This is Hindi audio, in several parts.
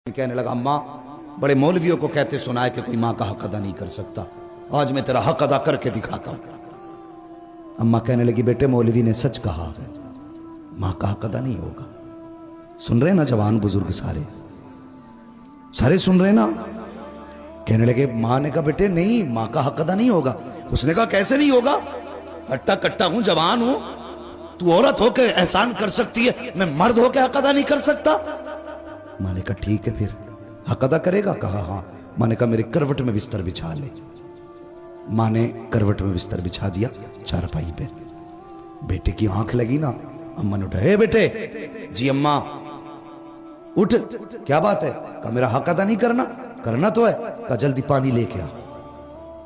कहने लगा, अम्मा बड़े मौलवियों को कहते सुना है कि कोई माँ का हक अदा नहीं कर सकता, आज मैं तेरा हक अदा करके दिखाता हूं। अम्मा कहने लगी, बेटे मौलवी ने सच कहा है, माँ का हक अदा नहीं होगा। सुन रहे ना जवान बुजुर्ग सारे सुन रहे ना। कहने लगे, माँ ने कहा बेटे नहीं, माँ का हक अदा नहीं होगा। उसने कहा कैसे नहीं होगा, हट्टा कट्टा हूं, जवान हूं, तू औरत होकर एहसान कर सकती है, मैं मर्द होकर हक अदा नहीं कर सकता। माँ ने कहा ठीक है, फिर हक अदा करेगा? कहा हाँ। माँ ने कहा मेरे करवट में बिस्तर बिछा ले। माँ ने करवट में बिस्तर बिछा दिया चारपाई पे। बेटे की आंख लगी ना, अम्मा ने उठा, हे बेटे। जी अम्मा। उठ, क्या बात है? कहा मेरा हक अदा नहीं करना? करना तो है। कहा जल्दी पानी लेके आ।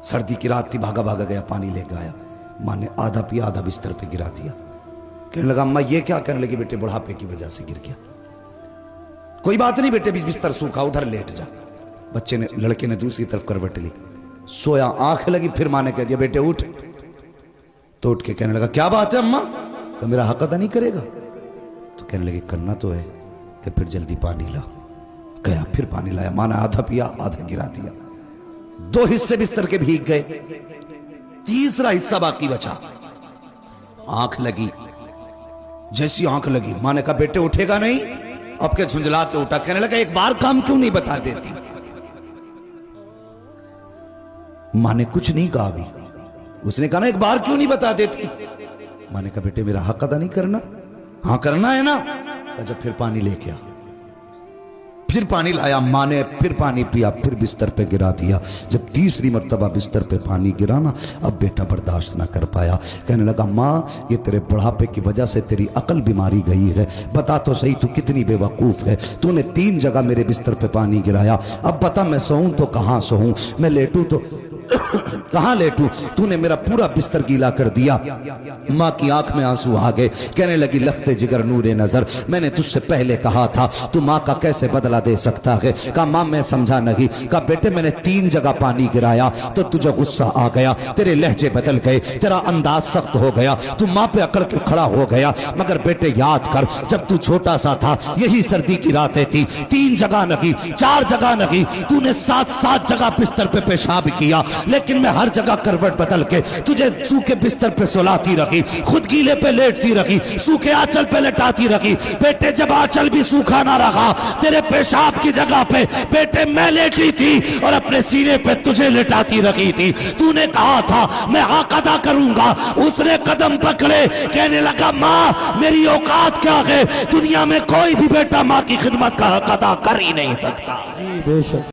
सर्दी की रात थी, भागा भागा गया, पानी लेके आया। माँ ने आधा पिया, आधा बिस्तर पे गिरा दिया। कहने लगा अम्मा ये क्या? कहने लगी बेटे बुढ़ापे की वजह से गिर गया। कोई बात नहीं बेटे, बिस्तर सूखा, उधर लेट जा। बच्चे ने, लड़के ने दूसरी तरफ करवट ली, सोया, आंख लगी। फिर माँ ने कह दिया बेटे उठ। तो उठ के कहने लगा क्या बात है अम्मा? तो मेरा हक अदा नहीं करेगा? तो कहने लगे करना तो है। कि फिर जल्दी पानी ला। गया, फिर पानी लाया। माँ ने आधा पिया, आधा गिरा दिया। 2 हिस्से बिस्तर के भीग गए, तीसरा हिस्सा बाकी बचा। आंख लगी, जैसी आंख लगी माँ ने कहा बेटे उठेगा नहीं? अब के झुंझला के उठा। कहने लगा एक बार काम क्यों नहीं बता देती? मां ने कुछ नहीं कहा अभी। उसने कहा ना एक बार क्यों नहीं बता देती? मां ने कहा बेटे मेरा हक अदा नहीं करना? हाँ करना है ना। जब फिर पानी लेके आ। फिर पानी लाया, माँ ने फिर पानी पिया, फिर बिस्तर पे गिरा दिया। जब तीसरी मर्तबा बिस्तर पे पानी गिरा ना, अब बेटा बर्दाश्त ना कर पाया। कहने लगा माँ ये तेरे बुढ़ापे की वजह से तेरी अकल बीमारी गई है। बता तो सही तू कितनी बेवकूफ़ है। तूने 3 जगह मेरे बिस्तर पे पानी गिराया। अब बता मैं सोऊं तो कहाँ सोऊं, मैं लेटूं तो कहाँ लेटूं? तूने मेरा पूरा बिस्तर गीला कर दिया। माँ की आंख में आंसू आ गए। कहने लगी लखते जिगर नूरे नजर, मैंने तुझसे पहले कहा था तू माँ का कैसे बदला दे सकता है। कहा माँ मैं समझा नहीं। कहा बेटे मैंने 3 जगह पानी गिराया तो तुझे गुस्सा आ गया, तेरे लहजे बदल गए, तेरा अंदाज सख्त हो गया, तू माँ पे अकड़ के खड़ा हो गया। मगर बेटे याद कर जब तू छोटा सा था यही सर्दी की रातें थी, 3 जगह नहीं 4 जगह नहीं, तूने 7 जगह बिस्तर पे पेशाब किया, लेकिन मैं हर जगह करवट बदल के तुझे सूखे बिस्तर पे सुलाती रखी, खुद गीले पे लेटती रखी, सूखे आंचल पे लेटाती रखी। बेटे जब आंचल भी सूखा ना रहा, तेरे पेशाब की जगह पे बेटे मैं लेटी थी और अपने सीने पे तुझे लेटाती रखी थी। तूने कहा था मैं हक अदा करूंगा, उसने कदम पकड़े। कहने लगा माँ मेरी औकात क्या है, दुनिया में कोई भी बेटा माँ की खिदमत का हक अदा कर ही नहीं सकता।